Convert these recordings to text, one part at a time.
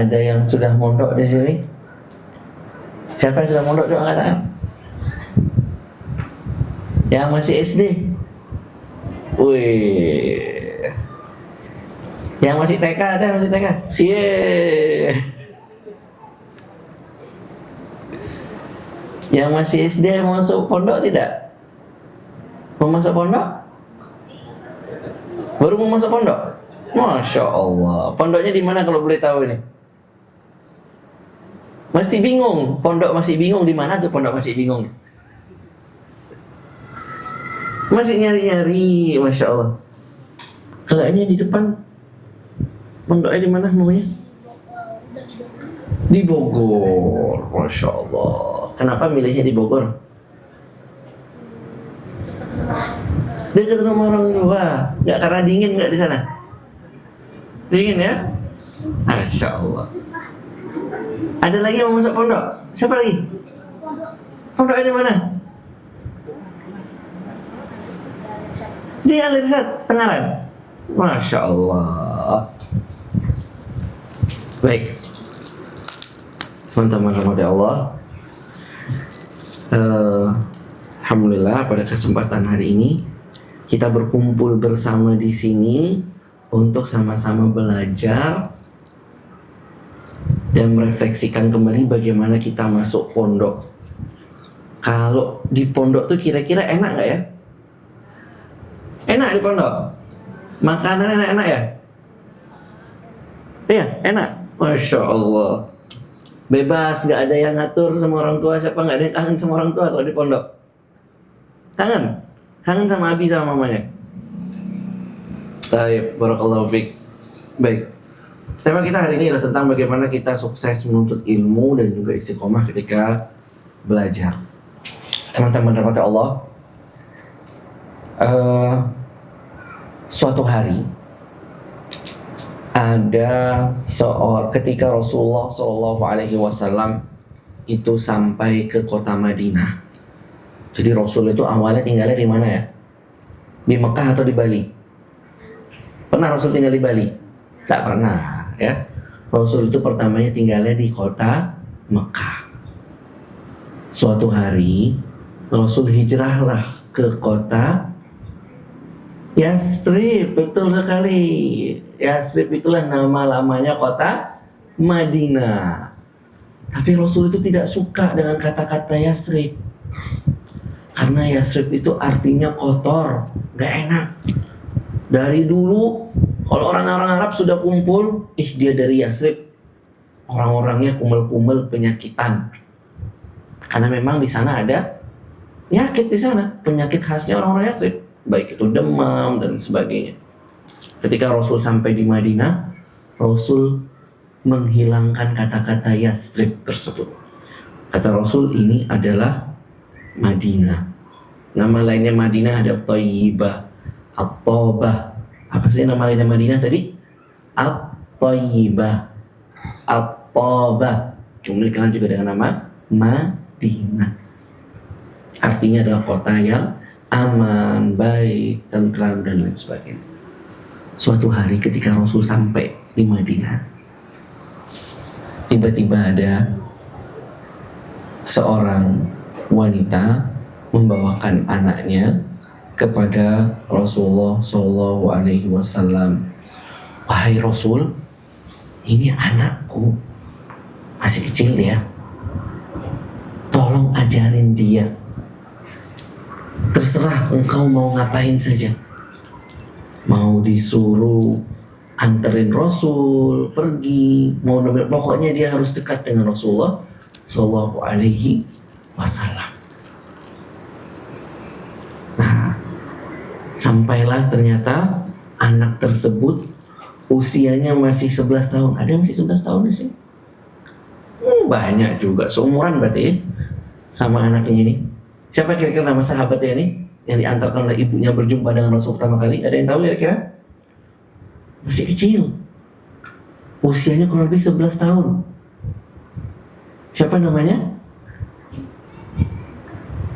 Ada yang sudah mondok di sini? Siapa yang sudah mondok? Coba angkat tangan. Yang masih SD? Wih. Yang masih TK ada? Masih TK? Yeay. Yang masih SD mau masuk pondok tidak? Mau masuk pondok? Baru mau masuk pondok? Masya Allah. Pondoknya di mana kalau boleh tahu ini? Masih bingung? Pondok masih bingung di mana tuh pondok masih bingung? Masih nyari-nyari, Masya Allah. Kalau ini di depan, pondoknya di mana namanya? Di Bogor, Masya Allah. Kenapa milihnya di Bogor? Dekat rumah orang tua. Nggak karena dingin nggak di sana? Dingin ya? Masya Allah. Ada lagi yang mau masuk pondok? Siapa lagi? Pondoknya di mana? Di Al-Irsyad, Tengaran. Masya Allah. Baik, teman-teman rahmati Allah. Alhamdulillah pada kesempatan hari ini kita berkumpul bersama di sini untuk sama-sama belajar dan merefleksikan kembali bagaimana kita masuk pondok. Kalau di pondok tuh kira-kira enak nggak ya? Enak di pondok? Makanan enak-enak ya? Iya, enak. Masya Allah. Bebas, nggak ada yang ngatur sama orang tua. Siapa nggak ada yang kangen sama orang tua kalau di pondok? Kangen? Kangen sama abi sama mamanya? Baik, barakallahu fiik. Baik. Tema kita hari ini adalah tentang bagaimana kita sukses menuntut ilmu dan juga istiqomah ketika belajar. Teman-teman rahmati Allah, suatu hari ada ketika Rasulullah SAW itu sampai ke kota Madinah. Jadi Rasul itu awalnya tinggalnya di mana ya? Di Mekah atau di Bali? Pernah Rasul tinggal di Bali? Tak pernah ya. Rasul itu pertamanya tinggalnya di kota Mekah. Suatu hari Rasul hijrahlah ke kota Yasrib. Betul sekali. Yasrib itulah nama lamanya kota Madinah. Tapi Rasul itu tidak suka dengan kata-kata Yasrib, karena Yasrib itu artinya kotor, gak enak. Dari dulu kalau orang-orang Arab sudah kumpul, dia dari Yasrib, orang-orangnya kumel-kumel penyakitan. Karena memang di sana ada penyakit, di sana penyakit khasnya orang-orang Yasrib, baik itu demam dan sebagainya. Ketika Rasul sampai di Madinah, Rasul menghilangkan kata-kata Yasrib tersebut. Kata Rasul, ini adalah Madinah. Nama lainnya Madinah ada Thayyibah, At-Thabah. Apa sih nama lainnya Madinah tadi? At-Thayyibah, At-Thabah. Kemudian dikenal juga dengan nama Madinah. Artinya adalah kota yang aman, baik, tentram dan lain sebagainya. Suatu hari ketika Rasul sampai di Madinah, tiba-tiba ada seorang wanita membawakan anaknya kepada Rasulullah SAW. Wahai Rasul, ini anakku masih kecil ya, tolong ajarin dia. Terserah engkau mau ngapain saja. Mau disuruh anterin Rasul pergi, mau pokoknya dia harus dekat dengan Rasulullah SAW. Nah, sampailah ternyata anak tersebut usianya masih 11 tahun. Ada yang masih 11 tahun di sini? Banyak juga, seumuran berarti ya, sama anaknya ini. Siapa kira-kira nama sahabatnya ini yang diantarkan oleh ibunya berjumpa dengan Rasul pertama kali? Ada yang tahu kira-kira? Masih kecil, usianya kurang lebih 11 tahun. Siapa namanya?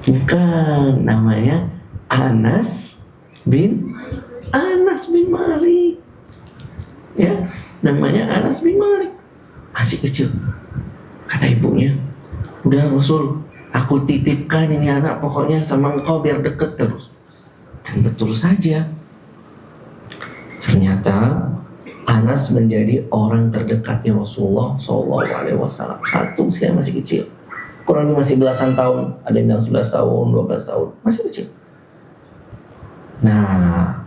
Bukan, namanya Anas bin Malik. Ya, namanya Anas bin Malik. masih kecil. Kata ibunya, udah Rasul, aku titipkan ini anak pokoknya sama engkau biar deket terus. Dan betul saja, ternyata Anas menjadi orang terdekatnya Rasulullah SAW. Saat itu usia masih kecil, kurang lebih masih belasan tahun, ada yang bilang 11 tahun, 12 tahun, masih kecil. Nah,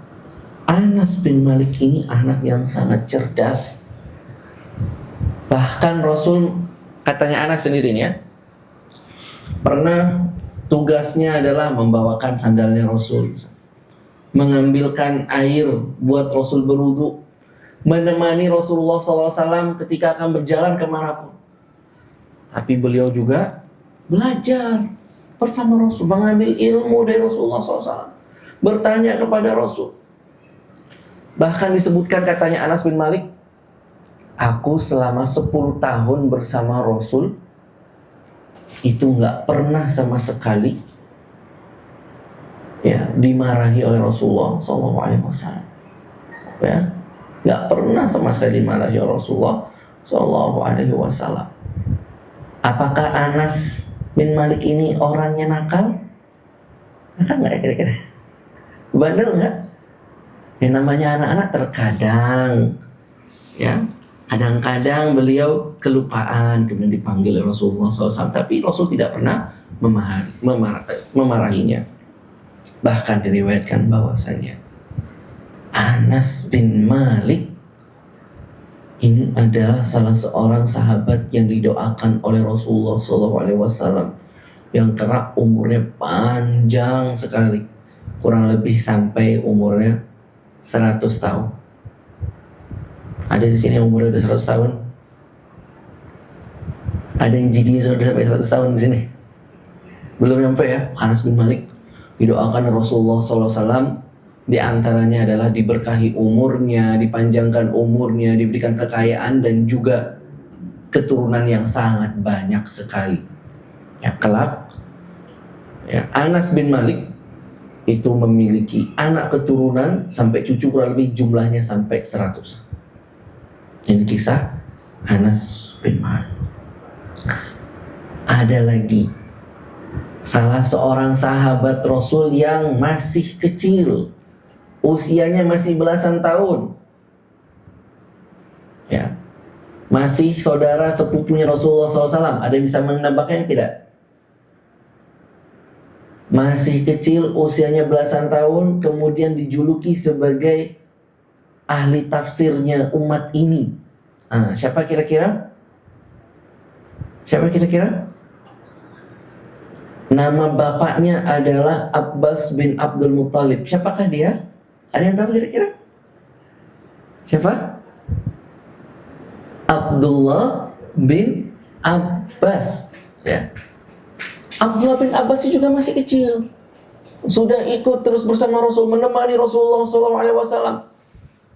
Anas bin Malik ini anak yang sangat cerdas. Bahkan Rasul, katanya Anas sendiri ya, pernah tugasnya adalah membawakan sandalnya Rasul, mengambilkan air buat Rasul berwudu, menemani Rasulullah SAW ketika akan berjalan kemanapun. Tapi beliau juga belajar bersama Rasul, mengambil ilmu dari Rasulullah SAW, bertanya kepada Rasul. Bahkan disebutkan katanya Anas bin Malik, aku selama 10 tahun bersama Rasul itu nggak pernah sama sekali ya dimarahi oleh Rasulullah SAW. Ya, nggak pernah sama sekali dimarahi oleh Rasulullah SAW. Apakah Anas bin Malik ini orangnya nakal? Nakal nggak ya kira-kira? Bandel nggak? Yang namanya anak-anak terkadang, ya, kadang-kadang beliau kelupaan kemudian dipanggil oleh Rasulullah SAW, tapi Rasul tidak pernah memarahinya. Bahkan diriwayatkan bahwasanya Anas bin Malik ini adalah salah seorang sahabat yang didoakan oleh Rasulullah SAW, yang kerap umurnya panjang sekali, kurang lebih sampai umurnya 100 tahun. Ada di sini yang umurnya udah 100 tahun? Ada yang giginya sudah sampai 100 tahun di sini? Belum nyampe ya? Anas bin Malik didoakan Rasulullah SAW, di antaranya adalah diberkahi umurnya, dipanjangkan umurnya, diberikan kekayaan dan juga keturunan yang sangat banyak sekali. Ya, kelak ya, Anas bin Malik itu memiliki anak keturunan sampai cucu kurang lebih jumlahnya sampai 100. Ini kisah Anas bin Malik. Ada lagi salah seorang sahabat Rasul yang masih kecil, usianya masih belasan tahun, ya, masih saudara sepupunya Rasulullah SAW. Ada yang bisa menebaknya tidak? Masih kecil, usianya belasan tahun, kemudian dijuluki sebagai ahli tafsirnya umat ini. Siapa kira-kira? Siapa kira-kira? Nama bapaknya adalah Abbas bin Abdul Muttalib. Siapakah dia? Ada yang tahu kira-kira? Siapa? Abdullah bin Abbas. Ya. Abdullah bin Abbas juga masih kecil, sudah ikut terus bersama Rasul, menemani Rasulullah SAW.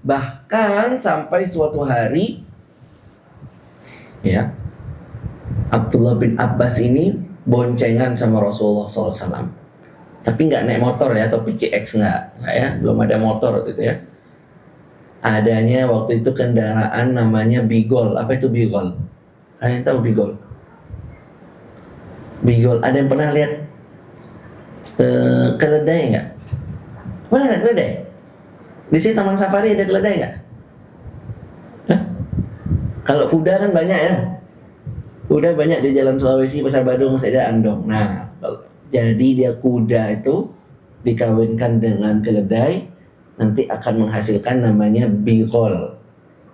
Bahkan sampai suatu hari, ya, Abdullah bin Abbas ini boncengan sama Rasulullah SAW. Tapi nggak naik motor ya, atau PCX nggak ya, belum ada motor waktu itu ya. Adanya waktu itu kendaraan namanya Bigol. Apa itu Bigol? Ada yang tahu Bigol? Bigol, ada yang pernah lihat keledai nggak? Pernah lihat keledai? Di sini Taman Safari ada keledai nggak? Kalau kuda kan banyak ya. Kuda banyak di Jalan Sulawesi, Pasar Badung, Seda Andong. Nah, jadi dia kuda itu dikawinkan dengan keledai, nanti akan menghasilkan namanya Bigol.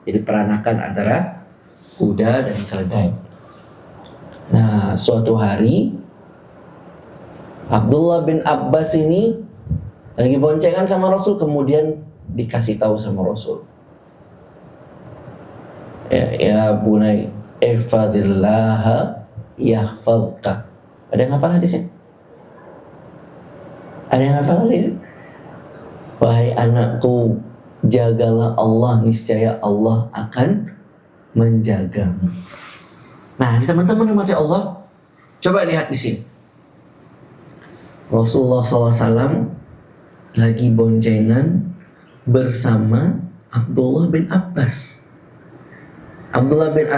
Jadi peranakan antara kuda dan keledai. Nah, suatu hari Abdullah bin Abbas ini lagi boncengan sama Rasul, kemudian dikasih tahu sama Rasul, ya bunai, ihfadillah yahfadka. Ada yang hafal hadisnya? Ada yang hafal hadisnya? Wahai anakku, jagalah Allah, niscaya Allah akan menjagamu. Nah, ini teman-teman yang mati Allah, coba lihat di sini. Rasulullah SAW lagi boncengan bersama Abdullah bin Abbas. Abdullah bin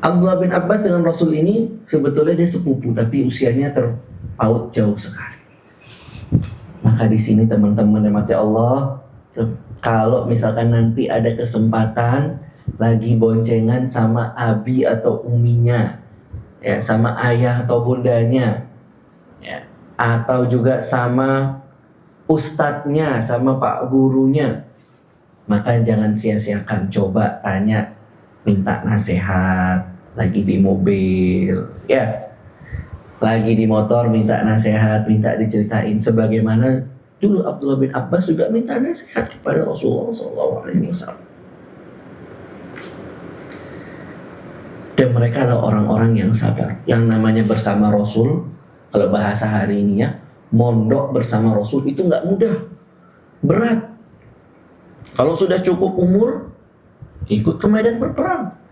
Abdullah bin Abbas dengan Rasul ini sebetulnya dia sepupu, tapi usianya terpaut jauh sekali. Maka di sini teman-teman yang mati Allah, kalau misalkan nanti ada kesempatan lagi boncengan sama abi atau uminya, ya, sama ayah atau bundanya, ya, atau juga sama ustadznya, sama pak gurunya, maka jangan sia-siakan, coba tanya, minta nasihat. Lagi di mobil, ya, lagi di motor minta nasihat, minta diceritain, sebagaimana dulu Abdullah bin Abbas juga minta nasihat kepada Rasulullah SAW. Dan mereka adalah orang-orang yang sabar. Yang namanya bersama Rasul, kalau bahasa hari ini ya, mondok bersama Rasul itu nggak mudah, berat. Kalau sudah cukup umur, ikut ke medan berperang.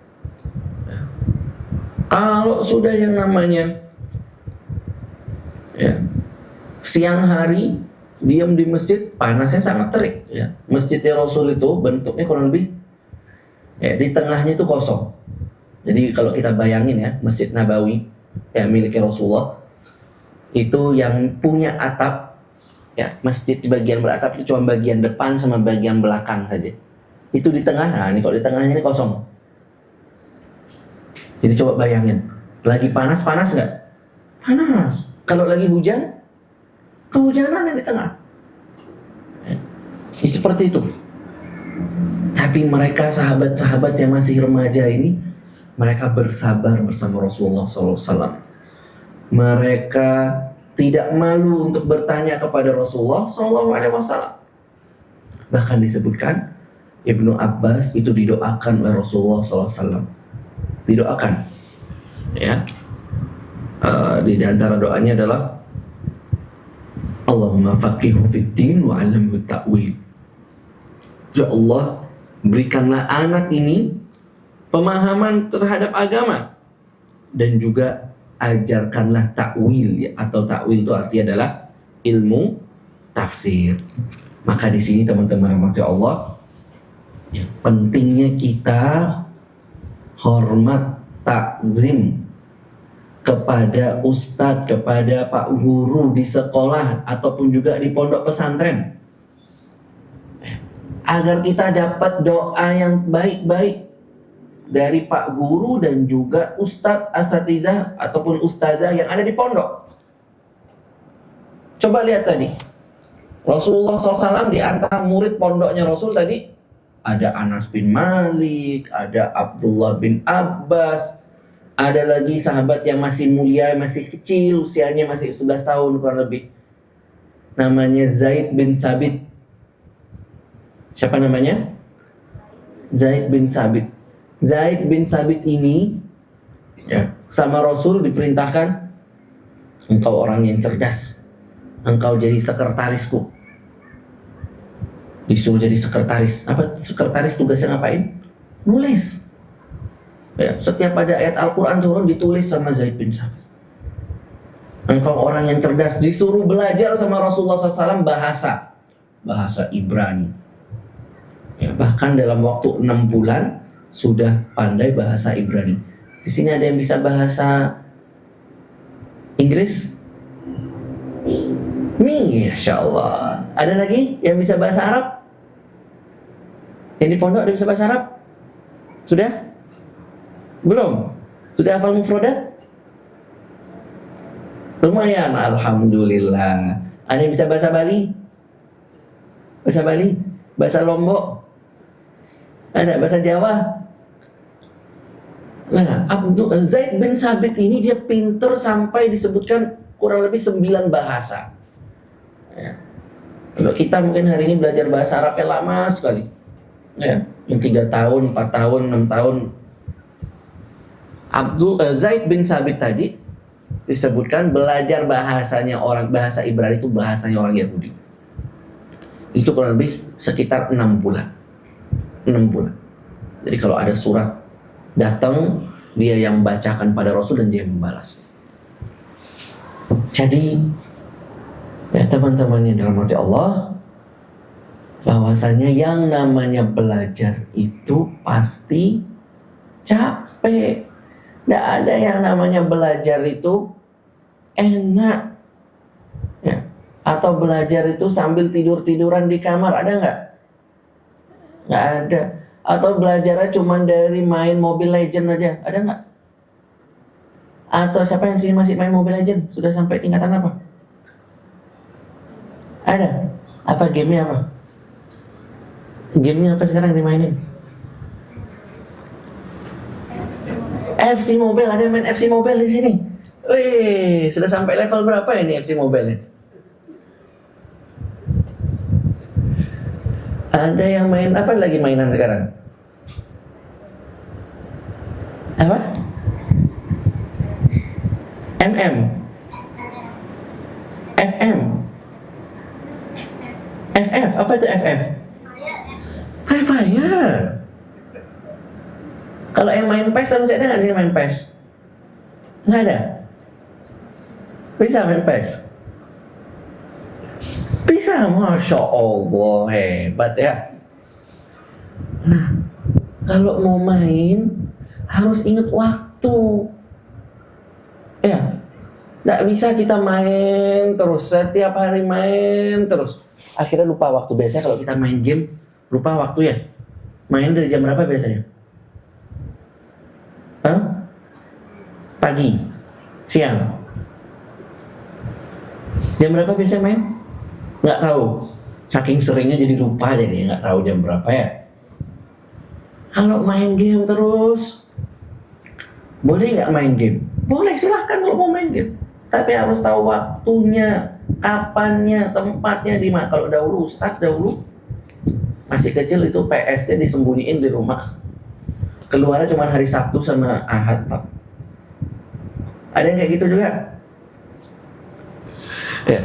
Kalau sudah yang namanya, ya, siang hari diam di masjid, panasnya sangat terik, ya. Masjidnya Rasul itu bentuknya kurang lebih, ya, di tengahnya itu kosong. Jadi kalau kita bayangin ya, Masjid Nabawi yang miliknya Rasulullah itu yang punya atap, ya, masjid di bagian beratap itu cuma bagian depan sama bagian belakang saja. Itu di tengah, nah ini kalau di tengahnya ini kosong. Jadi coba bayangin, lagi panas nggak? Panas. Kalau lagi hujan, kehujanan yang di tengah. Ini seperti itu. Tapi mereka sahabat-sahabat yang masih remaja ini, mereka bersabar bersama Rasulullah SAW. Mereka tidak malu untuk bertanya kepada Rasulullah SAW. Bahkan disebutkan Ibnu Abbas itu didoakan oleh Rasulullah SAW. Didoakan, ya. Di antara doanya adalah Allahumma faqihu fid din wa 'allimhu ta'wil. Ya Allah, berikanlah anak ini pemahaman terhadap agama dan juga ajarkanlah ta'wil, ya, atau ta'wil itu artinya adalah ilmu tafsir. Maka di sini teman-teman rahmati Allah, ya, pentingnya kita hormat, takzim kepada ustadz, kepada pak guru di sekolah ataupun juga di pondok pesantren, agar kita dapat doa yang baik-baik dari pak guru dan juga ustadz, asatidzah ataupun ustadzah yang ada di pondok. Coba lihat tadi, Rasulullah SAW di antara murid pondoknya Rasul tadi ada Anas bin Malik, ada Abdullah bin Abbas, ada lagi sahabat yang masih mulia, masih kecil, usianya masih 11 tahun kurang lebih. Namanya Zaid bin Sabit. Siapa namanya? Zaid bin Sabit. Zaid bin Sabit ini, ya, sama Rasul diperintahkan, engkau orang yang cerdas, engkau jadi sekretarisku. Disuruh jadi sekretaris. Apa sekretaris tugasnya ngapain? Nulis. Ya, setiap ada ayat Al-Quran turun ditulis sama Zaid bin Sabit. Engkau orang yang cerdas, disuruh belajar sama Rasulullah SAW bahasa Ibrani. Ya, bahkan dalam waktu 6 bulan sudah pandai bahasa Ibrani. Di sini ada yang bisa bahasa Inggris? Masya Allah. Ada lagi yang bisa bahasa Arab? Yang di pondok ada bisa bahasa Arab? Sudah? Belum? Sudah hafal mufradat? Lumayan, alhamdulillah. Ada yang bisa bahasa Bali? Bahasa Bali? Bahasa Lombok? Ada bahasa Jawa? Nah, Zaid bin Sabit ini dia pinter sampai disebutkan kurang lebih 9 bahasa. Ya. Kalau kita mungkin hari ini belajar bahasa Arabnya lama sekali, ya, yang 3 tahun, 4 tahun, 6 tahun. Zaid bin Sabit tadi disebutkan belajar bahasanya orang, bahasa Ibrani itu bahasanya orang Yahudi. Itu kurang lebih sekitar 6 bulan. 6 bulan. Jadi kalau ada surat datang, dia yang bacakan pada Rasul dan dia membalas. Jadi, ya teman-teman yang dirahmati Allah, bahwasanya yang namanya belajar itu pasti capek. Tidak ada yang namanya belajar itu enak, ya. Atau belajar itu sambil tidur-tiduran di kamar, ada nggak? Nggak ada. Atau belajarnya cuma dari main Mobile Legend aja, ada nggak? Atau siapa yang sini masih main Mobile Legend? Sudah sampai tingkatan apa? Ada? Apa gamenya apa? Gamenya apa sekarang dimainin? FC Mobile, ada yang main FC Mobile di sini. Wih, sudah sampai level berapa ini FC Mobile -nya? Ada yang main apa lagi mainan sekarang? Apa? MM, FM, FF, apa itu FF? Free Fire. Kalau yang main PES masih ada nggak sih main PES? Nggak ada. Bisa main PES? Bisa, Masya Allah, hebat ya. Nah, kalau mau main harus ingat waktu. Ya, nggak bisa kita main terus, setiap hari main terus. Akhirnya lupa waktu. Biasanya kalau kita main game, lupa waktu ya. Main dari jam berapa biasanya? Hah? Pagi? Siang? Jam berapa biasanya main? Nggak tahu. Saking seringnya jadi lupa, jadi nggak tahu jam berapa ya. Kalau main game terus, boleh nggak main game? Boleh, silahkan kalau mau main game. Tapi harus tahu waktunya, kapannya, tempatnya, di mana. Kalau dahulu, Ustaz dahulu masih kecil itu PS-nya disembunyiin di rumah. Keluarnya cuma hari Sabtu sama Ahad. Ada yang kayak gitu juga? Ya.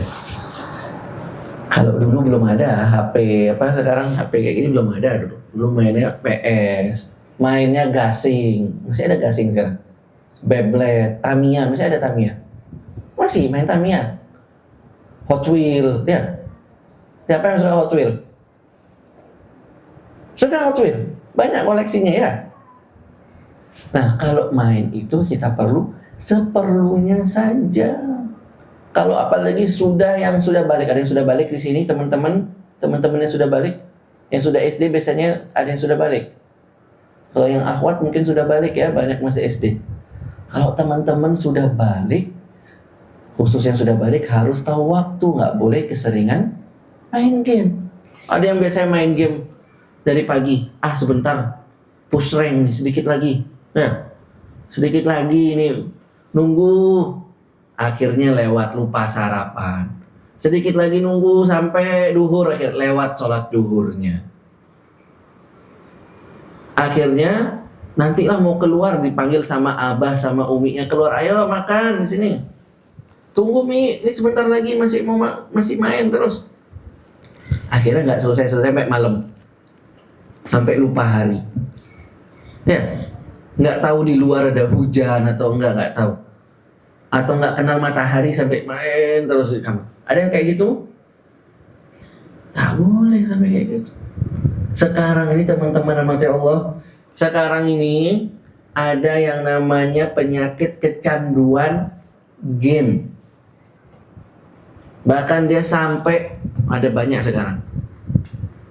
Kalau dulu belum ada HP, apa sekarang HP kayak gini belum ada dulu. Dulu mainnya PS, mainnya gasing. Masih ada gasing sekarang? Beyblade, Tamiya, masih ada Tamiya? Masih main Tamiya? Hot Wheel, ya. Siapa yang suka Hot Wheel? Suka Hot Wheel? Banyak koleksinya ya. Nah, kalau main itu kita perlu seperlunya saja. Kalau apalagi yang sudah balik, ada yang sudah balik di sini, teman-teman yang sudah balik, yang sudah SD biasanya ada yang sudah balik. Kalau yang akhwat mungkin sudah balik ya, banyak masih SD. Kalau teman-teman sudah balik, khusus yang sudah balik harus tahu waktu, nggak boleh keseringan main game. Ada yang biasanya main game dari pagi, sebentar, push rank nih, sedikit lagi, ya, sedikit lagi ini, nunggu, akhirnya lewat lupa sarapan, sedikit lagi nunggu sampai duhur, lewat sholat duhurnya, akhirnya nantilah mau keluar dipanggil sama abah sama uminya, keluar, ayo makan di sini, tunggu Mi, ini sebentar lagi masih main terus, akhirnya nggak selesai sampai malam, sampai lupa hari, ya, nggak tahu di luar ada hujan atau nggak tahu, atau nggak kenal matahari sampai main terus di kamar. Ada yang kayak gitu? Tak boleh sampai kayak gitu. Sekarang ini teman-teman rahmati Allah, sekarang ini ada yang namanya penyakit kecanduan game. Bahkan dia sampai ada banyak sekarang.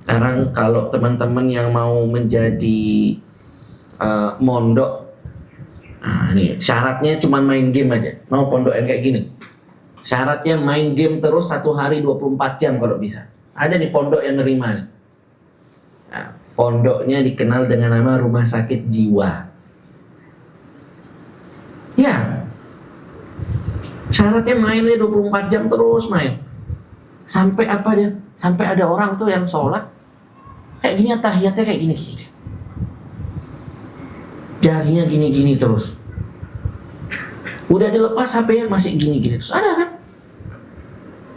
Sekarang kalau teman-teman yang mau menjadi mondok, ini syaratnya cuma main game aja. Mau pondok yang kayak gini, syaratnya main game terus 1 hari 24 jam kalau bisa. Ada nih pondok yang nerima nih. Nah, pondoknya dikenal dengan nama Rumah Sakit Jiwa. Ya, syaratnya mainnya 24 jam terus main. Sampai apa dia? Sampai ada orang tuh yang sholat kayak gini, tahiyatnya kayak gini-gini. Jarinya gini-gini terus. Udah dilepas HP-nya masih gini-gini terus. Ada kan?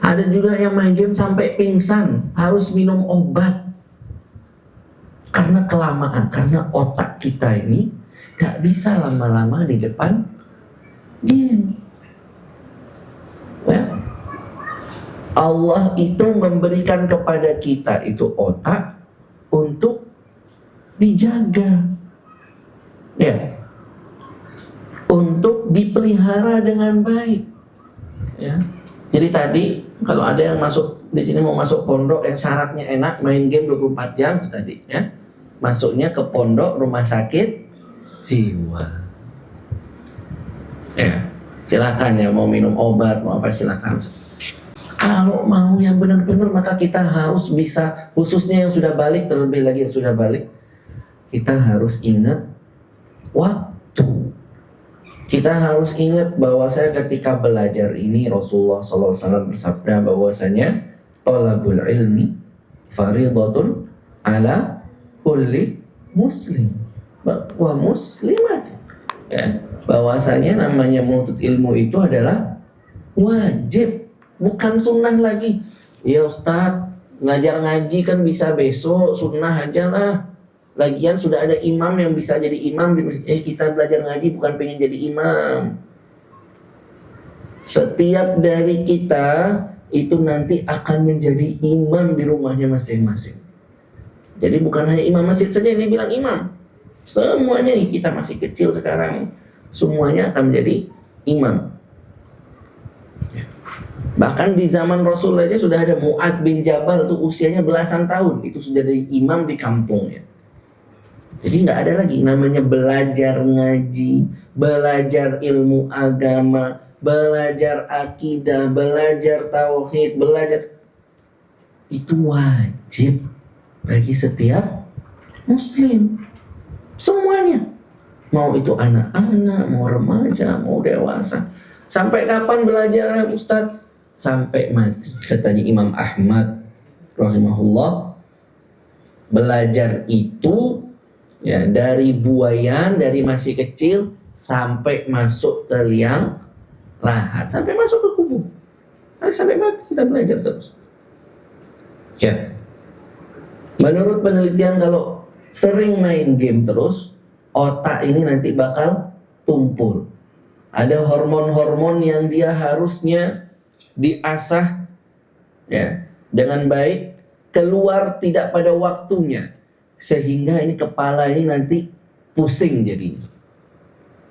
Ada juga yang main game sampai pingsan, harus minum obat. Karena kelamaan, karena otak kita ini gak bisa lama-lama di depan game. Ya. Allah itu memberikan kepada kita itu otak untuk dijaga. Ya. untuk dipelihara dengan baik. Ya. Jadi tadi kalau ada yang masuk di sini mau masuk pondok yang syaratnya enak, main game 24 jam itu tadi ya. Masuknya ke pondok rumah sakit jiwa. Ya, silakan ya mau minum obat, mau apa silakan. Kalau mau yang benar-benar maka kita harus bisa, khususnya yang sudah balik, terlebih lagi yang sudah balik, kita harus ingat waktu. Kita harus ingat bahwa saya ketika belajar ini Rasulullah SAW bersabda bahwasanya thalabul ilmi faridatun ala kulli muslim wa muslimat. Ya, bahwasanya namanya menuntut ilmu itu adalah wajib, bukan sunnah lagi. Ya Ustadz, ngajar ngaji kan bisa besok, sunnah aja lah. Lagian sudah ada imam yang bisa jadi imam. Kita belajar ngaji bukan pengen jadi imam. Setiap dari kita itu nanti akan menjadi imam di rumahnya masing-masing. Jadi bukan hanya imam masjid saja ini bilang imam. Semuanya nih, kita masih kecil sekarang, semuanya akan menjadi imam. Bahkan di zaman Rasul aja sudah ada Mu'adz bin Jabal itu usianya belasan tahun, itu sudah jadi imam di kampungnya. Jadi nggak ada lagi namanya belajar ngaji, belajar ilmu agama, belajar akidah, belajar tauhid, belajar. Itu wajib bagi setiap muslim. Semuanya. Mau itu anak-anak, mau remaja, mau dewasa. Sampai kapan belajar Ustadz? Sampai mati. Katanya Imam Ahmad rahimahullah, belajar itu ya dari buayan, dari masih kecil sampai masuk ke liang lahat, sampai masuk ke kubur, sampai mati kita belajar terus. Ya, menurut penelitian kalau sering main game terus, otak ini nanti bakal tumpul. Ada hormon-hormon yang dia harusnya diasah ya dengan baik, keluar tidak pada waktunya. Sehingga ini kepala ini nanti pusing jadinya.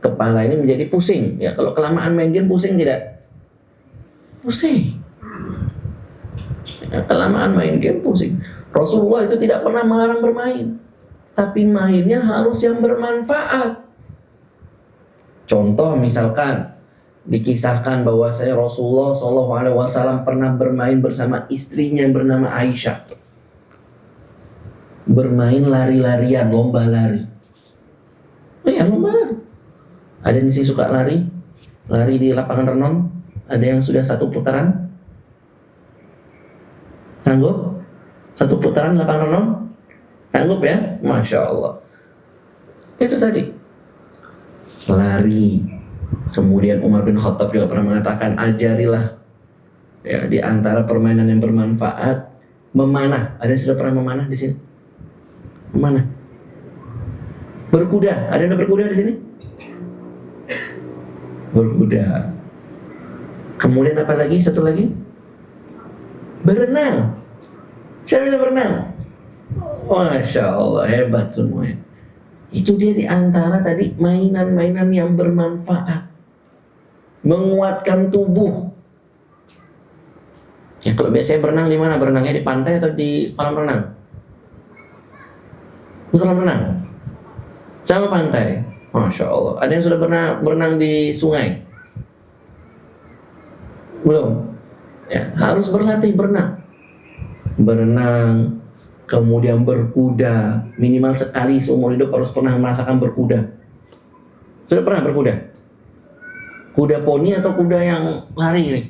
Kepala ini menjadi pusing. Ya, kalau kelamaan main game pusing tidak? Pusing. Ya, kelamaan main game pusing. Rasulullah itu tidak pernah melarang bermain, tapi mainnya harus yang bermanfaat. Contoh misalkan dikisahkan bahwa saya Rasulullah SAW pernah bermain bersama istrinya yang bernama Aisyah. Bermain lari-larian, lomba lari. Ya, lomba lari. Ada yang sih suka lari di lapangan renon. Ada yang sudah satu putaran. Sanggup? Satu putaran lapangan renon? Sanggup ya? Masya Allah. Itu tadi lari. Kemudian Umar bin Khattab juga pernah mengatakan, ajarilah ya di antara permainan yang bermanfaat memanah. Ada yang sudah pernah memanah di sini? Mana? Berkuda. Ada yang berkuda di sini? Berkuda. Kemudian apa lagi? Satu lagi? Berenang. Siapa bisa berenang? Masya Allah, hebat semuanya. Itu dia di antara tadi mainan-mainan yang bermanfaat, menguatkan tubuh. Ya, kalau biasanya berenang di mana? Berenangnya di pantai atau di kolam renang? Kolam renang sama pantai. Masya Allah. Ada yang sudah pernah berenang di sungai? Belum? Ya, harus berlatih berenang. Berenang, kemudian berkuda. Minimal sekali seumur hidup harus pernah merasakan berkuda. Sudah pernah berkuda? Kuda poni atau kuda yang lari ini?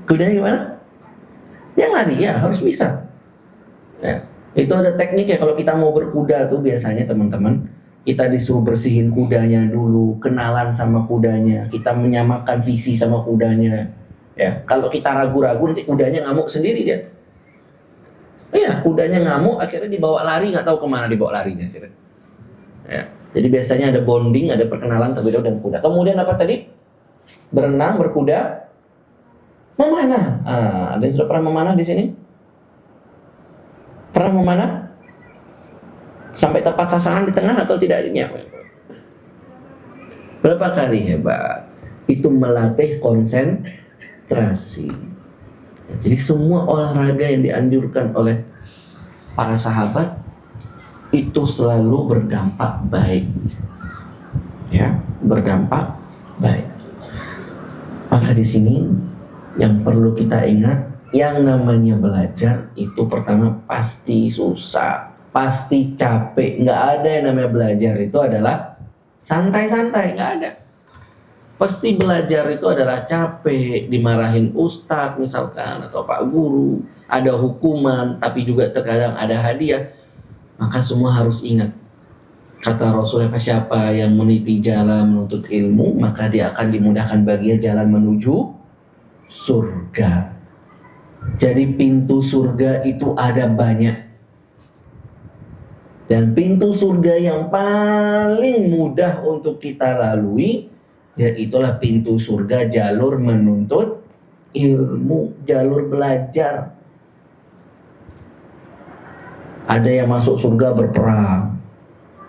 Kudanya gimana? Yang lari ya harus bisa. Ya. Itu ada tekniknya. Kalau kita mau berkuda tuh biasanya teman-teman, kita disuruh bersihin kudanya dulu, kenalan sama kudanya, kita menyamakan visi sama kudanya. Ya, kalau kita ragu-ragu nanti kudanya ngamuk sendiri dia. Iya, kudanya ngamuk, akhirnya dibawa lari, nggak tahu kemana dibawa larinya. Ya, jadi biasanya ada bonding, ada perkenalan terlebih dahulu dengan kuda. Kemudian apa tadi? Berenang, berkuda, memanah. Ada yang sudah pernah memanah di sini? Pernah memanah? Sampai tepat sasaran di tengah atau tidak? Berapa kali hebat? Itu melatih konsentrasi. Jadi semua olahraga yang dianjurkan oleh para sahabat itu selalu berdampak baik. Ya, berdampak baik. Maka di sini yang perlu kita ingat, yang namanya belajar itu pertama pasti susah, pasti capek. Nggak ada yang namanya belajar itu adalah santai-santai, nggak ada. Pasti belajar itu adalah capek, dimarahin ustadz misalkan atau pak guru, ada hukuman, tapi juga terkadang ada hadiah. Maka semua harus ingat, kata Rasulullah, siapa yang meniti jalan menuntut ilmu, maka dia akan dimudahkan baginya jalan menuju surga. Jadi pintu surga itu ada banyak. Dan pintu surga yang paling mudah untuk kita lalui, yaitulah pintu surga jalur menuntut ilmu, jalur belajar. Ada yang masuk surga berperang.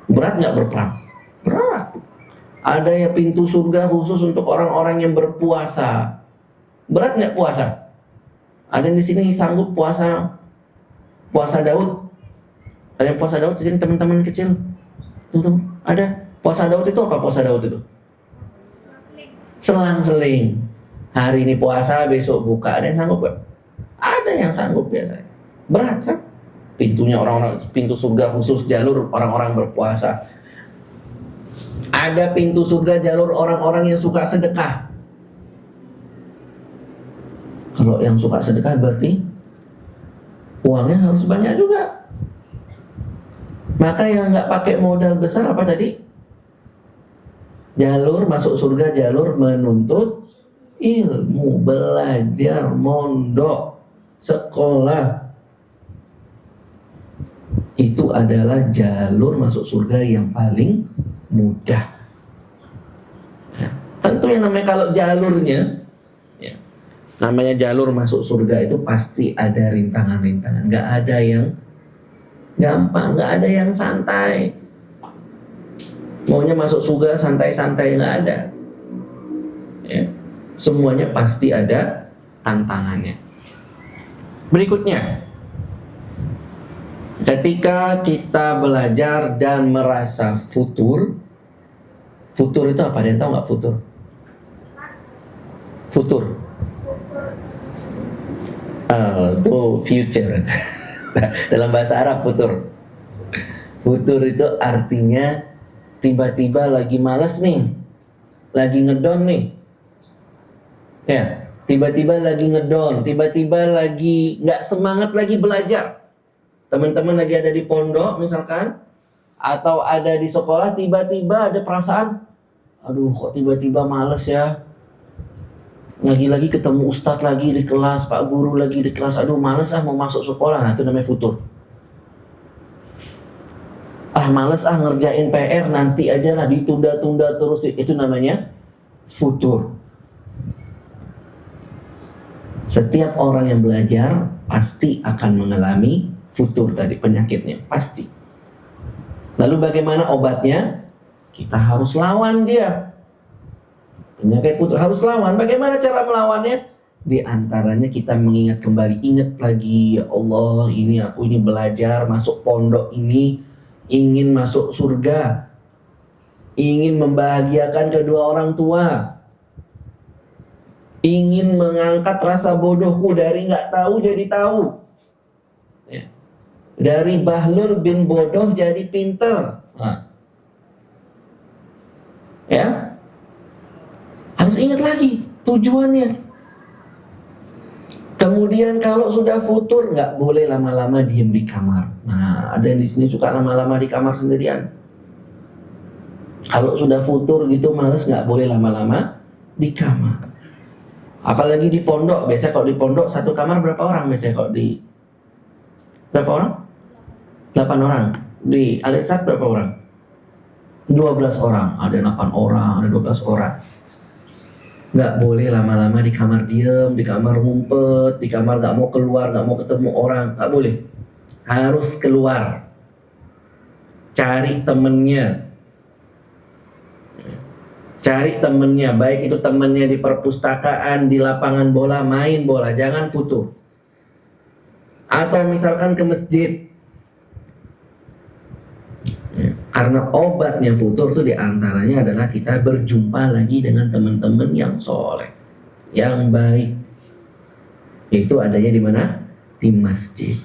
Berat nggak berperang? Berat. Ada yang pintu surga khusus untuk orang-orang yang berpuasa. Berat nggak puasa? Ada yang di sini sanggup puasa Daud? Ada yang puasa Daud di sini, teman-teman kecil? Teman-teman, ada? Puasa Daud itu apa? Puasa Daud itu selang-seling. Hari ini puasa, besok buka. Ada yang sanggup gak? Ada yang sanggup biasanya. Berat kan? Pintunya orang-orang, pintu surga khusus jalur orang-orang berpuasa. Ada pintu surga jalur orang-orang yang suka sedekah. Kalau yang suka sedekah berarti uangnya harus banyak juga. Maka yang nggak pakai modal besar apa tadi? Jalur masuk surga, jalur menuntut ilmu, belajar, mondok, sekolah. Itu adalah jalur masuk surga yang paling mudah. Ya, tentu yang namanya kalau jalurnya, ya, namanya jalur masuk surga itu pasti ada rintangan-rintangan. Nggak ada yang gampang, nggak ada yang santai. Maunya masuk surga santai-santai, nggak ada. Ya, semuanya pasti ada tantangannya. Berikutnya, ketika kita belajar dan merasa futur itu apa? Ada yang tahu nggak futur? Futur itu future. Dalam bahasa Arab futur itu artinya tiba-tiba lagi malas nih, lagi ngedon nih, ya, tiba-tiba lagi ngedon, tiba-tiba lagi nggak semangat lagi belajar. Teman-teman lagi ada di pondok misalkan, atau ada di sekolah, tiba-tiba ada perasaan, aduh kok tiba-tiba males ya. Lagi-lagi ketemu ustadz lagi di kelas, pak guru lagi di kelas, aduh males mau masuk sekolah. Nah itu namanya futur. Males ngerjain PR, nanti aja lah, ditunda-tunda terus. Itu namanya futur. Setiap orang yang belajar pasti akan mengalami futur tadi, penyakitnya pasti. Lalu bagaimana obatnya? Kita harus lawan dia. Penyakit futur harus lawan. Bagaimana cara melawannya? Di antaranya kita mengingat kembali, ingat lagi, ya Allah, ini aku ini belajar masuk pondok ini, ingin masuk surga, ingin membahagiakan kedua orang tua, ingin mengangkat rasa bodohku dari nggak tahu jadi tahu, ya. Dari bahlul bin bodoh jadi pinter. Nah, ya, harus ingat lagi tujuannya. Kemudian kalau sudah futur, nggak boleh lama-lama diem di kamar. Nah, ada yang di sini suka lama-lama di kamar sendirian. Kalau sudah futur gitu males, nggak boleh lama-lama di kamar. Apalagi di pondok. Biasanya kalau di pondok satu kamar berapa orang biasanya? Kalau di berapa orang? 8 orang. Di Al-Irsad berapa orang? 12 orang. Ada 8 orang, ada 12 orang. Nggak boleh lama-lama di kamar diem, di kamar ngumpet, di kamar nggak mau keluar, nggak mau ketemu orang, nggak boleh. Harus keluar, cari temennya. Cari temennya, baik itu temennya di perpustakaan, di lapangan bola, main bola, jangan futur. Atau misalkan ke masjid. Karena obatnya futur itu diantaranya adalah kita berjumpa lagi dengan teman-teman yang soleh, yang baik. Itu adanya di mana? Di masjid.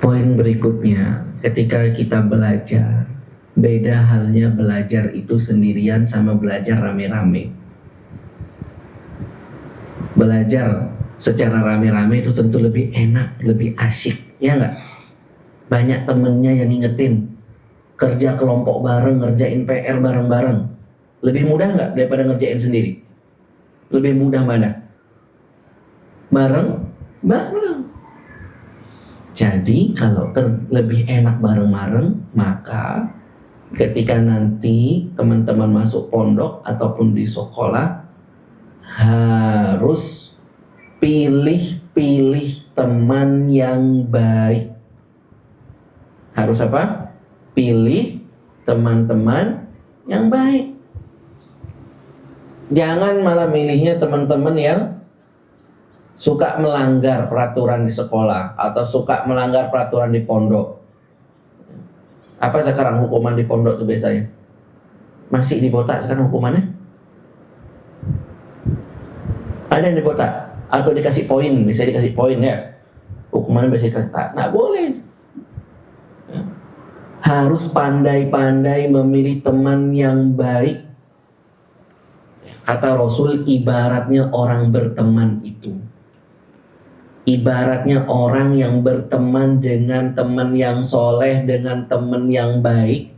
Poin berikutnya, ketika kita belajar, beda halnya belajar itu sendirian sama belajar rame-rame. Belajar secara rame-rame itu tentu lebih enak, lebih asyik, ya nggak? Banyak temennya yang ngingetin, kerja kelompok bareng, ngerjain PR bareng-bareng. Lebih mudah nggak daripada ngerjain sendiri? Lebih mudah mana? Bareng. Jadi kalau lebih enak bareng-bareng, maka ketika nanti teman-teman masuk pondok ataupun di sekolah, harus pilih-pilih teman yang baik. Harus apa? Pilih teman-teman yang baik. Jangan malah milihnya teman-teman yang suka melanggar peraturan di sekolah atau suka melanggar peraturan di pondok. Apa sekarang hukuman di pondok itu biasanya? Masih dibotak sekarang hukumannya? Ada yang dibotak atau dikasih poin, misalnya dikasih poin ya. Hukumannya biasanya nggak boleh. Harus pandai-pandai memilih teman yang baik. Kata Rasul, ibaratnya orang berteman itu. Ibaratnya orang yang berteman dengan teman yang soleh, dengan teman yang baik,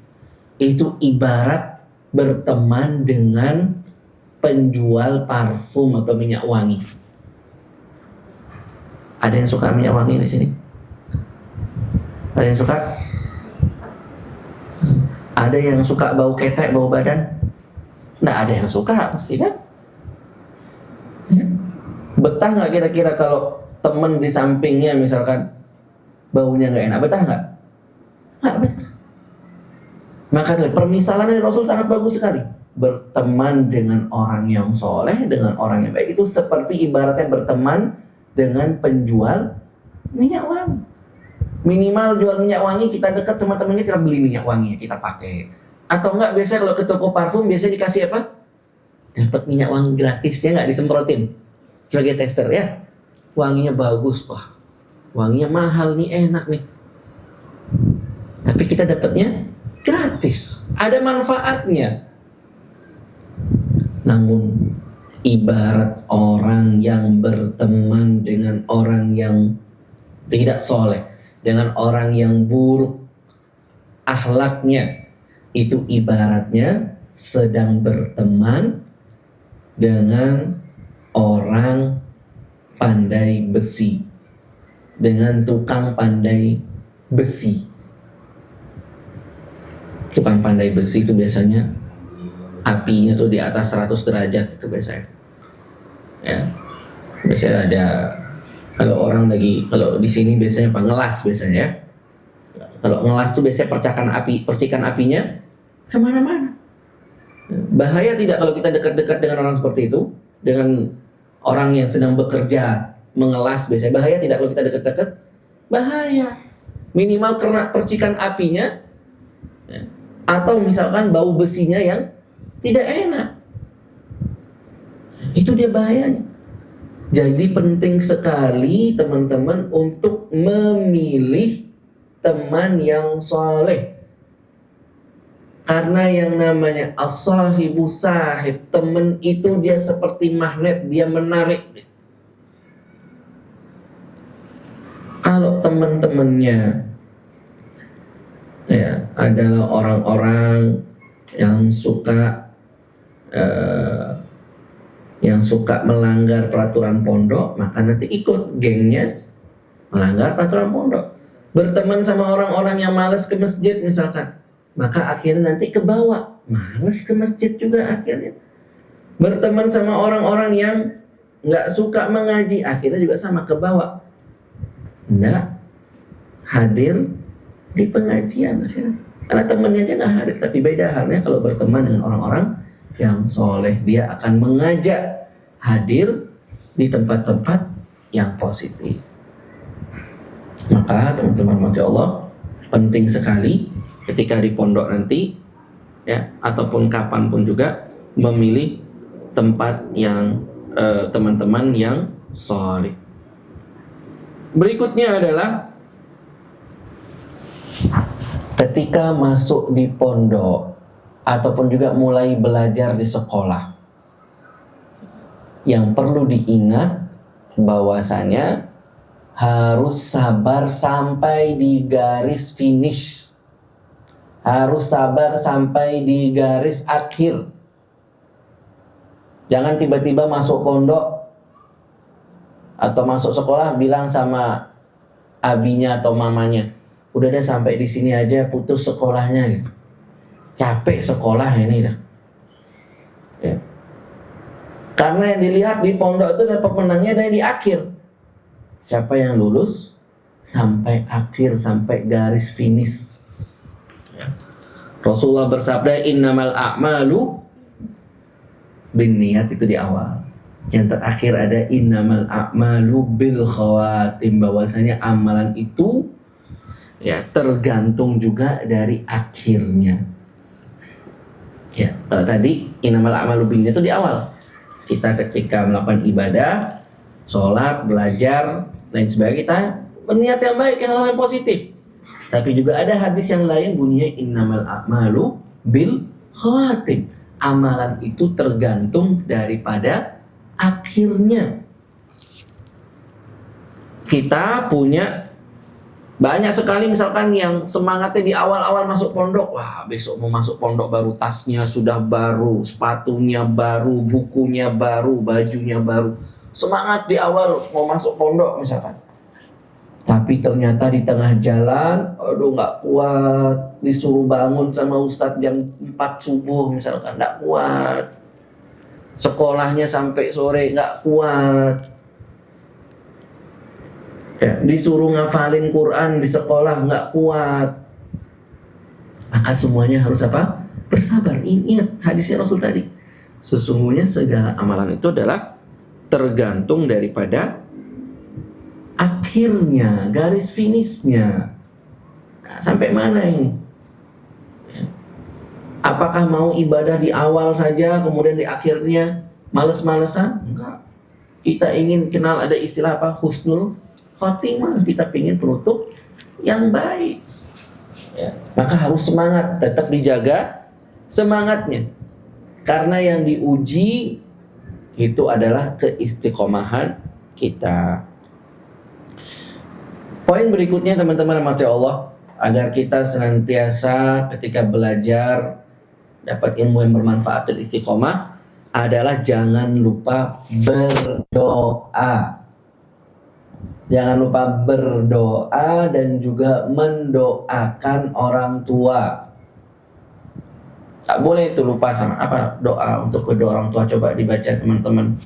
itu ibarat berteman dengan penjual parfum atau minyak wangi. Ada yang suka minyak wangi di sini? Ada yang suka? Ada yang suka bau ketek, bau badan? Nggak ada yang suka, pasti kan? Betah nggak kira-kira kalau temen di sampingnya misalkan baunya nggak enak? Betah nggak? Nggak betah. Maka permisalan dari Rasul sangat bagus sekali. Berteman dengan orang yang soleh, dengan orang yang baik, itu seperti ibaratnya berteman dengan penjual minyak wangi. Minimal jual minyak wangi, kita dekat sama temennya, kita beli minyak wangi, kita pakai. Atau enggak, biasanya kalau ke toko parfum biasanya dikasih apa? Dapat minyak wangi gratis, ya nggak, disemprotin sebagai tester ya. Wanginya bagus, wah wanginya mahal nih, enak nih. Tapi kita dapatnya gratis, ada manfaatnya. Namun ibarat orang yang berteman dengan orang yang tidak soleh, dengan orang yang buruk akhlaknya, itu ibaratnya sedang berteman dengan orang pandai besi, dengan tukang pandai besi. Tukang pandai besi itu biasanya apinya tuh di atas 100 derajat itu biasanya. Ya. Biasanya ada, kalau orang lagi, kalau di sini biasanya apa? Ngelas biasanya ya. Kalau ngelas tuh biasanya percikan apinya kemana-mana. Bahaya tidak kalau kita dekat-dekat dengan orang seperti itu, dengan orang yang sedang bekerja mengelas biasanya? Bahaya tidak kalau kita dekat-dekat? Bahaya. Minimal kena percikan apinya, ya. Atau misalkan bau besinya yang tidak enak. Itu dia bahayanya. Jadi penting sekali teman-teman untuk memilih teman yang soleh. Karena yang namanya as-sahibu sahib, teman itu dia seperti magnet, dia menarik. Kalau teman-temannya ya adalah orang-orang yang suka melanggar peraturan pondok, maka nanti ikut gengnya melanggar peraturan pondok. Berteman sama orang-orang yang malas ke masjid misalkan, maka akhirnya nanti ke bawah malas ke masjid juga akhirnya. Berteman sama orang-orang yang nggak suka mengaji, akhirnya juga sama, ke bawah nggak hadir di pengajian akhirnya. Karena temannya aja nggak hadir. Tapi beda halnya kalau berteman dengan orang-orang yang soleh, dia akan mengajak hadir di tempat-tempat yang positif. Maka teman-teman masya Allah, penting sekali ketika di pondok nanti ya, ataupun kapanpun juga memilih tempat yang teman-teman yang soleh. Berikutnya adalah ketika masuk di pondok ataupun juga mulai belajar di sekolah, yang perlu diingat bahwasanya harus sabar sampai di garis finish, harus sabar sampai di garis akhir. Jangan tiba-tiba masuk pondok atau masuk sekolah bilang sama abinya atau mamanya, udah deh sampai di sini aja, putus sekolahnya gitu. Capek sekolah ini dah. Ya. Karena yang dilihat di pondok itu dan pemenangnya ada di akhir. Siapa yang lulus sampai akhir, sampai garis finish. Ya. Rasulullah bersabda, innamal a'malu binniyat, itu di awal. Yang terakhir ada innamal a'malu bil khawatim, bahwasanya amalan itu ya tergantung juga dari akhirnya. Ya, kalau tadi innamal a'malu binniyat itu di awal. Kita ketika melakukan ibadah, sholat, belajar, lain sebagainya, kita berniat yang baik, yang positif. Tapi juga ada hadis yang lain bunyinya innamal a'malu bil khawatim. Amalan itu tergantung daripada akhirnya. Kita punya banyak sekali misalkan yang semangatnya di awal-awal masuk pondok, wah besok mau masuk pondok baru, tasnya sudah baru, sepatunya baru, bukunya baru, bajunya baru. Semangat di awal mau masuk pondok misalkan. Tapi ternyata di tengah jalan, aduh nggak kuat, disuruh bangun sama ustadz jam 4 subuh misalkan, nggak kuat. Sekolahnya sampai sore nggak kuat. Ya, disuruh ngafalin Quran di sekolah nggak kuat. Maka semuanya harus apa? Bersabar. Ingat hadisnya Rasul tadi. Sesungguhnya segala amalan itu adalah tergantung daripada akhirnya, garis finishnya. Nah, sampai mana ini? Ya. Apakah mau ibadah di awal saja, kemudian di akhirnya males-malesan? Enggak. Kita ingin kenal, ada istilah apa? Husnul khotimah, kita ingin penutup yang baik. Ya. Maka harus semangat, tetap dijaga semangatnya. Karena yang diuji itu adalah keistiqomahan kita. Poin berikutnya teman-teman rahmati Allah, agar kita senantiasa ketika belajar dapat ilmu yang bermanfaat dan istiqomah, adalah jangan lupa berdoa. Jangan lupa berdoa dan juga mendoakan orang tua. Tak boleh itu lupa sama apa doa untuk kedua orang tua. Coba dibaca teman-teman.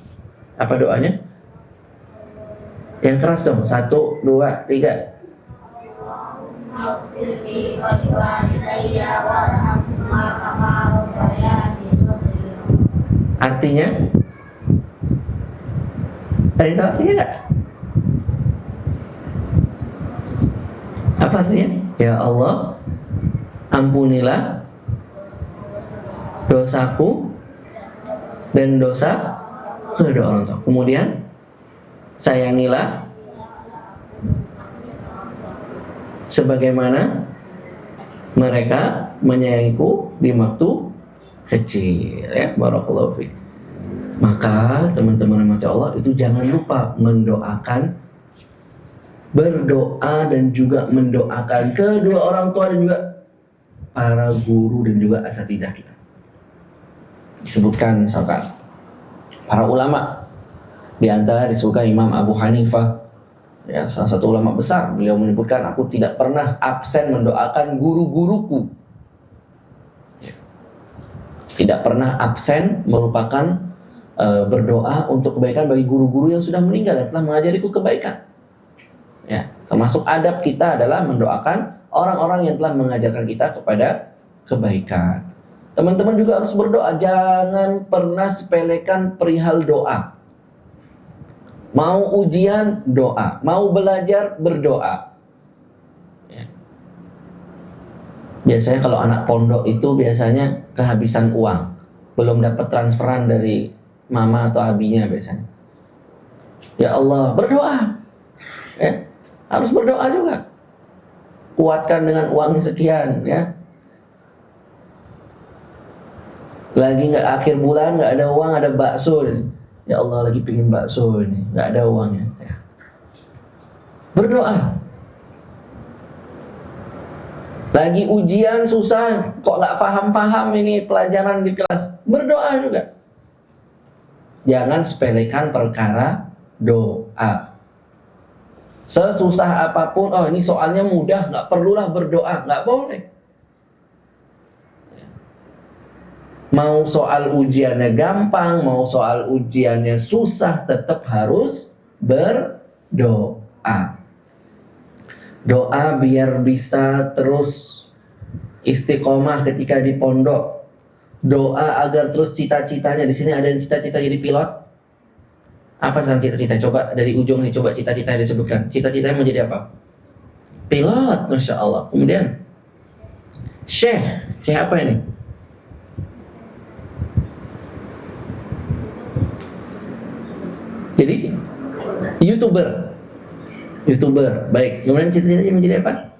Apa doanya? Yang keras dong. 1, 2, 3. Artinya? Ada yang tahu artinya enggak? Apa artinya? Ya Allah, ampunilah dosaku dan dosa kedua orang tua. Kemudian sayangilah sebagaimana mereka menyayangiku di waktu kecil. Ya, barakallahu fiik. Maka teman-teman rahmati Allah, itu jangan lupa mendoakan, berdoa dan juga mendoakan kedua orang tua dan juga para guru dan juga asatidzah kita. Disebutkan misalkan para ulama, di antara disebutkan Imam Abu Hanifah, ya, salah satu ulama besar. Beliau menyebutkan, aku tidak pernah absen mendoakan guru-guruku. Ya. Tidak pernah absen merupakan berdoa untuk kebaikan bagi guru-guru yang sudah meninggal dan telah mengajariku kebaikan. Ya, termasuk adab kita adalah mendoakan orang-orang yang telah mengajarkan kita kepada kebaikan. Teman-teman juga harus berdoa, jangan pernah sepelekan perihal doa. Mau ujian, doa. Mau belajar, berdoa. Ya. Biasanya kalau anak pondok itu biasanya kehabisan uang, belum dapat transferan dari mama atau abinya biasanya. Ya Allah, berdoa. Ya. Harus berdoa juga. Kuatkan dengan uang sekian, ya. Lagi nggak akhir bulan, nggak ada uang, ada bakso. Ya Allah, lagi pingin bakso ini, nggak ada uangnya. Ya. Berdoa. Lagi ujian susah, kok nggak paham-paham ini pelajaran di kelas. Berdoa juga. Jangan sepelekan perkara doa. Sesusah apapun, oh ini soalnya mudah, nggak perlulah berdoa, nggak boleh. Mau soal ujiannya gampang, mau soal ujiannya susah, tetap harus berdoa. Doa biar bisa terus istiqomah ketika di pondok. Doa agar terus cita-citanya, di sini ada yang cita-cita jadi pilot. Apa sekarang cita-cita? Coba dari ujung nih, coba cita-cita yang disebutkan. Cita-citanya mau jadi apa? Pilot, Masya Allah. Kemudian Syekh apa ini? Jadi YouTuber. Baik. Kemudian cita-citanya mau jadi apa?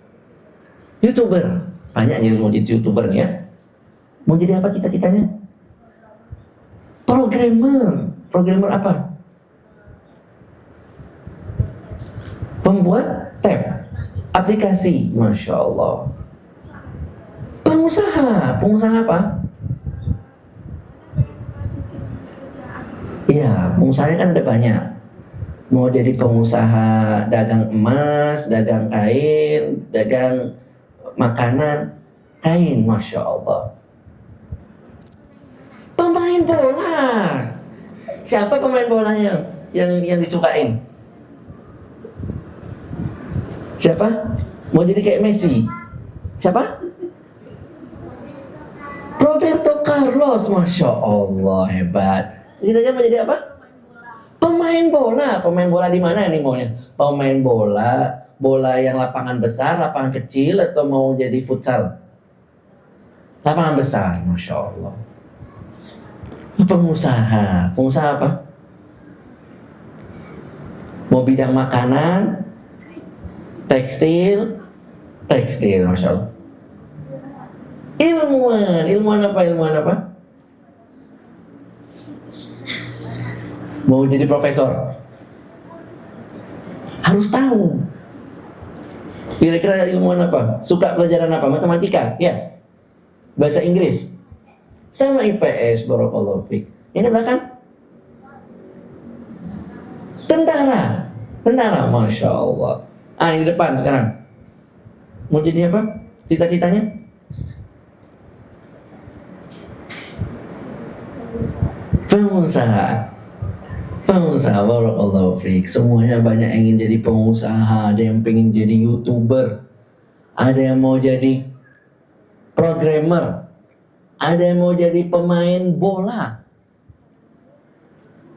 YouTuber. Banyak yang mau jadi YouTuber nih ya. Mau jadi apa cita-citanya? Programmer apa? Pembuat tab, aplikasi. Masya Allah. Pengusaha apa? Iya, pengusahanya kan ada banyak. Mau jadi pengusaha dagang emas, dagang kain, dagang makanan, kain, Masya Allah. Pemain bola. Siapa pemain bolanya yang disukain? Siapa? Mau jadi kayak Messi? Siapa? Roberto Carlos, Masya Allah, hebat. Cita-citanya mau jadi apa? Pemain bola. Pemain bola di mana nih maunya? Pemain bola yang lapangan besar, lapangan kecil, atau mau jadi futsal? Lapangan besar, Masya Allah. Pengusaha apa? Mau bidang makanan, tekstil, Masya Allah. Ilmuwan apa? Mau jadi profesor, harus tahu. Kira-kira ilmuwan apa? Suka pelajaran apa? Matematika, ya. Bahasa Inggris, sama IPS, barakallahu fiik. Ini belakang tentara, Masya Allah. Ini depan sekarang. Mau jadi apa? Cita-citanya? Pengusaha, barakallahu fiik. Semuanya banyak yang ingin jadi pengusaha, ada yang pengen jadi YouTuber, ada yang mau jadi programmer, ada yang mau jadi pemain bola.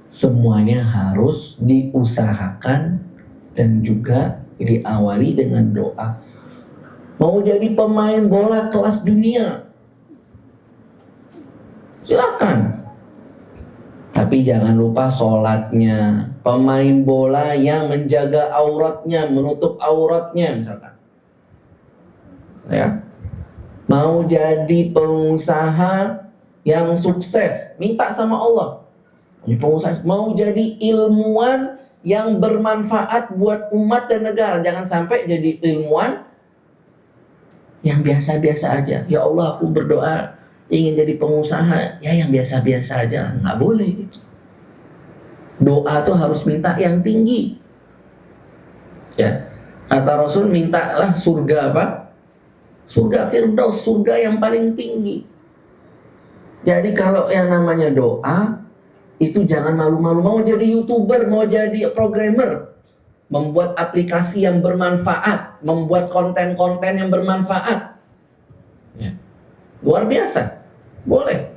Semuanya harus diusahakan dan juga diawali dengan doa. Mau jadi pemain bola kelas dunia, silakan. Tapi jangan lupa sholatnya. Pemain bola yang menjaga auratnya, menutup auratnya misalkan. Ya. Mau jadi pengusaha yang sukses, minta sama Allah. Mau jadi ilmuwan yang bermanfaat buat umat dan negara. Jangan sampai jadi ilmuwan yang biasa-biasa aja. Ya Allah, aku berdoa ingin jadi pengusaha, ya yang biasa-biasa aja. Nggak boleh gitu. Doa tuh harus minta yang tinggi. Ya, kata Rasul, mintalah surga apa? Surga Firdaus, surga yang paling tinggi. Jadi kalau yang namanya doa itu jangan malu-malu. Mau jadi YouTuber, mau jadi programmer, membuat aplikasi yang bermanfaat, membuat konten-konten yang bermanfaat. Ya. Luar biasa, boleh.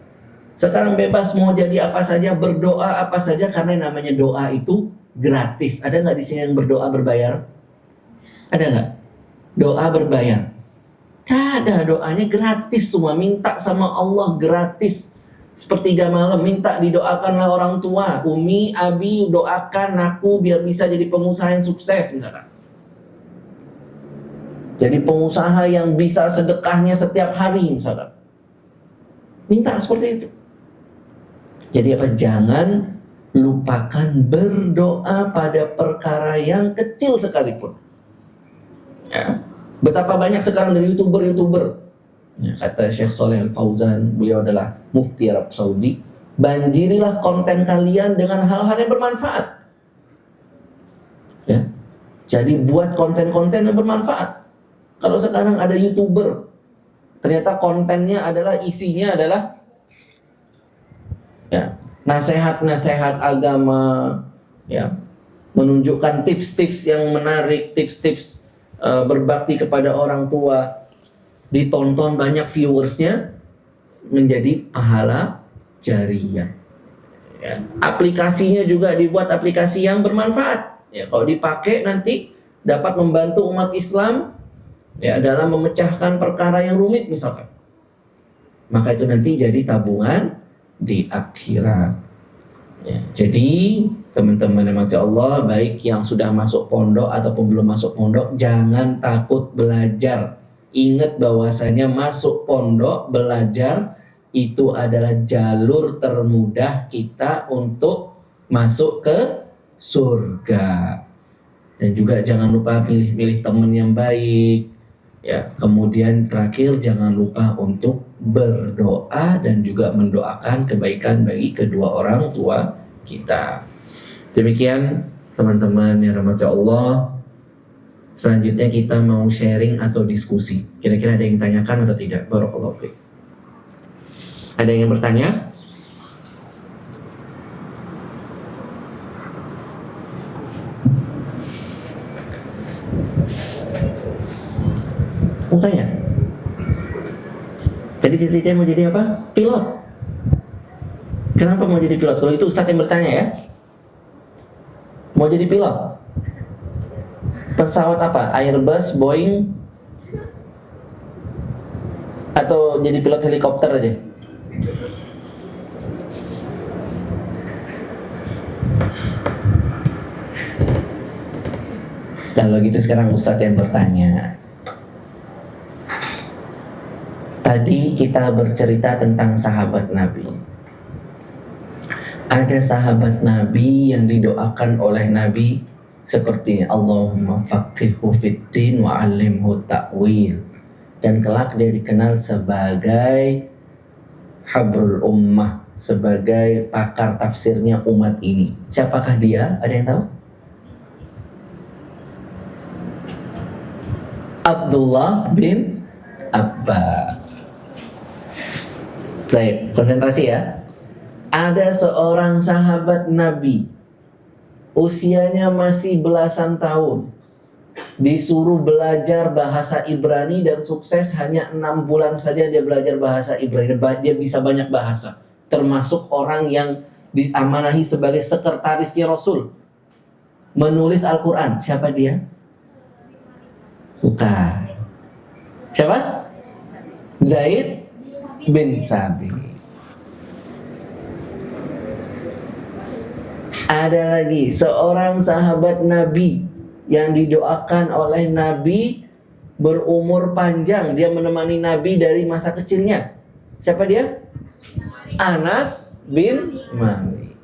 Sekarang bebas mau jadi apa saja, berdoa apa saja, karena namanya doa itu gratis. Ada nggak di sini yang berdoa berbayar? Ada nggak? Doa berbayar? Nggak ada, doanya gratis semua. Minta sama Allah gratis. Sepertiga malam minta didoakanlah orang tua, Umi, Abi, doakan aku biar bisa jadi pengusaha yang sukses misalkan. Jadi pengusaha yang bisa sedekahnya setiap hari misalkan. Minta seperti itu. Jadi apa? Jangan lupakan berdoa pada perkara yang kecil sekalipun. Ya. Betapa banyak sekarang dari YouTuber. Ya, kata Syekh Shalih Al Fauzan, beliau adalah mufti Arab Saudi, banjirilah konten kalian dengan hal-hal yang bermanfaat. Ya. Jadi buat konten-konten yang bermanfaat. Kalau sekarang ada YouTuber, ternyata kontennya adalah, isinya adalah ya, nasihat-nasihat agama, ya, menunjukkan tips-tips yang menarik, tips-tips berbakti kepada orang tua, ditonton banyak viewersnya, menjadi pahala jariyah. Ya. Aplikasinya juga dibuat aplikasi yang bermanfaat. Ya, kalau dipakai nanti dapat membantu umat Islam ya dalam memecahkan perkara yang rumit misalkan. Maka itu nanti jadi tabungan di akhirat. Ya, jadi teman-teman yang mati Allah, baik yang sudah masuk pondok ataupun belum masuk pondok, jangan takut belajar. Ingat bahwasanya masuk pondok, belajar itu adalah jalur termudah kita untuk masuk ke surga. Dan juga jangan lupa pilih-pilih teman yang baik. Ya, kemudian terakhir jangan lupa untuk berdoa dan juga mendoakan kebaikan bagi kedua orang tua kita. Demikian teman-teman yang rahmati Allah. Selanjutnya kita mau sharing atau diskusi. Kira-kira ada yang tanyakan atau tidak? Barakallahu fiik. Ada yang bertanya? Mau tanya? Jadi cita-citanya mau jadi apa? Pilot. Kenapa mau jadi pilot? Kalau itu Ustadz yang bertanya ya. Mau jadi pilot? Pesawat apa? Airbus, Boeing, atau jadi pilot helikopter aja? Kalau gitu sekarang Ustadz yang bertanya. Tadi kita bercerita tentang sahabat Nabi. Ada sahabat Nabi yang didoakan oleh Nabi seperti Allahumma faqihhu fiddin wa 'allimhu ta'wil, dan kelak dia dikenal sebagai habrul ummah, sebagai pakar tafsirnya umat ini. Siapakah dia? Ada yang tahu? Abdullah bin Abbas. Baik, konsentrasi ya. Ada seorang sahabat Nabi, usianya masih belasan tahun, disuruh belajar bahasa Ibrani dan sukses hanya 6 bulan saja dia belajar bahasa Ibrani. Dia bisa banyak bahasa, termasuk orang yang diamanahi sebagai sekretarisnya Rasul, menulis Al-Quran. Siapa dia? Bukan. Siapa? Zaid bin Sabit. Ada lagi seorang sahabat Nabi yang didoakan oleh Nabi berumur panjang. Dia menemani Nabi dari masa kecilnya. Siapa dia? Anas bin Malik.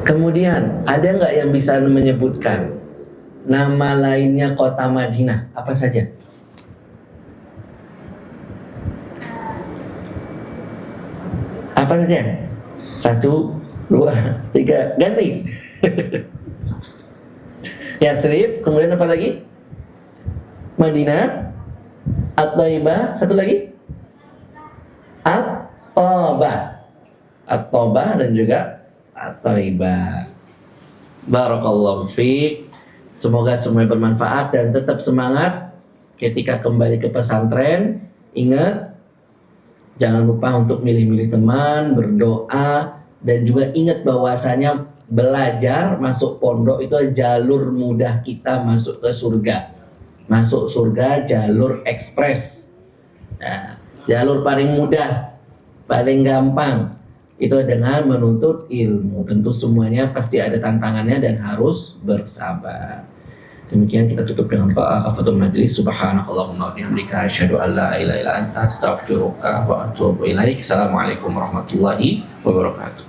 Kemudian ada nggak yang bisa menyebutkan nama lainnya kota Madinah? Apa saja? Apa saja? 1, 2, 3, ganti. Yatsrib, kemudian apa lagi? Madinah, At-Thaibah, satu lagi? At-Thabah. At-Thabah dan juga At-Thaibah. Barakallahu fiik. Semoga semuanya bermanfaat dan tetap semangat ketika kembali ke pesantren. Ingat, jangan lupa untuk milih-milih teman, berdoa, dan juga ingat bahwasanya belajar masuk pondok itu adalah jalur mudah kita masuk ke surga. Masuk surga jalur ekspres. Nah, jalur paling mudah, paling gampang itu dengan menuntut ilmu. Tentu semuanya pasti ada tantangannya dan harus bersabar. Demikian kita tutup dengan kafatul majlis. Subhanakallahumma wa bihamdika asyhadu an la ilaha illa anta astaghfiruka wa atubu ilaik. Assalamualaikum warahmatullahi wabarakatuh.